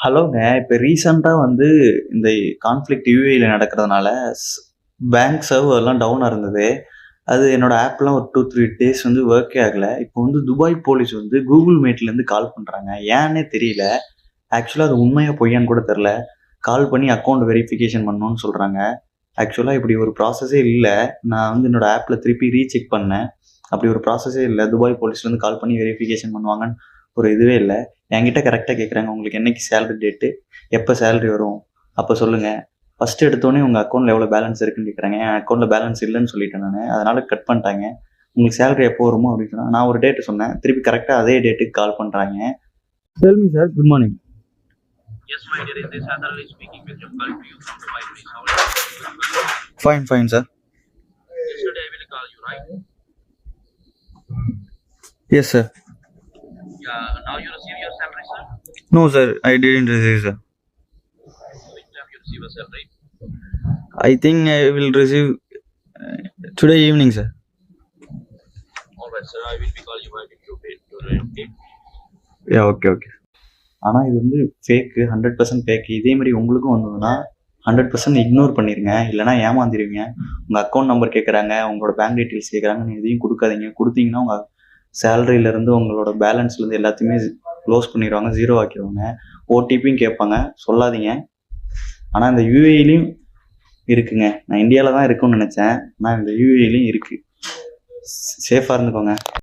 ஹலோங்க. இப்ப ரீசென்ட்டா வந்து இந்த கான்ஃப்ளிக்ட் யுஏஇல நடக்கிறதுனால பேங்க் சர்வர்லாம் டவுனா இருந்தது. அது என்னோட ஆப்லாம் ஒரு 2, 3 டேஸ் வந்து ஒர்க்கே ஆகல. இப்போ வந்து துபாய் போலீஸ் வந்து Google Meetலேருந்து கால் பண்றாங்க. ஏன்னே தெரியல. ஆக்சுவலா அது உண்மையா பொய்யான்னு கூட தெரியல. கால் பண்ணி அக்கவுண்ட் வெரிஃபிகேஷன் பண்ணணும்னு சொல்றாங்க. ஆக்சுவலா இப்படி ஒரு ப்ராசஸே இல்ல. நான் வந்து என்னோட ஆப்ல திருப்பி ரீசெக் பண்ணேன். அப்படி ஒரு ப்ராசஸே இல்ல. துபாய் போலீஸ்லேருந்து கால் பண்ணி வெரிஃபிகேஷன் பண்ணுவாங்கன்னு ஒரு இதுவே இல்ல. என்கிட்ட கரெக்ட்டா கேட்குறாங்க. உங்களுக்கு என்னைக்கு சேலரி டேட்டு? எப்ப சேலரி வரும்? அப்ப சொல்லுங்க. ஃபர்ஸ்ட் எடுத்தோனே உங்க அக்கவுண்ட்ல எவ்வளோ பேலன்ஸ் இருக்குன்னு கேட்குறாங்க. என் அக்கவுண்ட்ல பேலன்ஸ் இல்லன்னு சொல்லிட்டேன் நானு. அதனால கட் பண்ணிட்டாங்க. உங்களுக்கு சேலரி எப்போ வருமோ அப்படின்னு சொன்னா, நான் ஒரு டேட் சொன்னேன். திருப்பி கரெக்ட்டா அதே டேட்டுக்கு கால் பண்றாங்க. Tell me sir, good morning. Yes, my dear, is this Adal speaking with your call to you from Dubai, please. How are you? Fine sir. Yesterday I will call you, right? Yes sir. Yeah, now you receive your salary, sir? No sir, I didn't receive sir. Which time you receive a salary? I think I will receive today evening sir. Alright, sir, I will be calling you back if you pay to rent it. Yeah, okay. ஆனால் இது வந்து fake, 100% fake. இதே மாதிரி உங்களுக்கும் வந்ததுன்னா 100% ignore பண்ணிடுங்க. இல்லைனா ஏமாந்துருவீங்க. உங்கள் அக்கௌண்ட் நம்பர் கேட்குறாங்க, உங்களோட பேங்க் டீட்டெயில்ஸ் கேட்குறாங்க, நீங்கள் எதையும் கொடுக்காதீங்க. கொடுத்தீங்கன்னா உங்கள் சேலரியிலேருந்து உங்களோட பேலன்ஸ்லேருந்து எல்லாத்தையுமே க்ளோஸ் பண்ணிடுவாங்க, ஜீரோ ஆக்கிடுவாங்க. ஓடிபியும் கேட்பாங்க, சொல்லாதீங்க. ஆனால் இந்த யூஏஇலையும் இருக்குங்க. நான் இந்தியாவில் தான் இருக்குன்னு நினச்சேன், ஆனால் இந்த யூஏஇலையும் இருக்குது. சேஃபாக இருந்துக்கோங்க.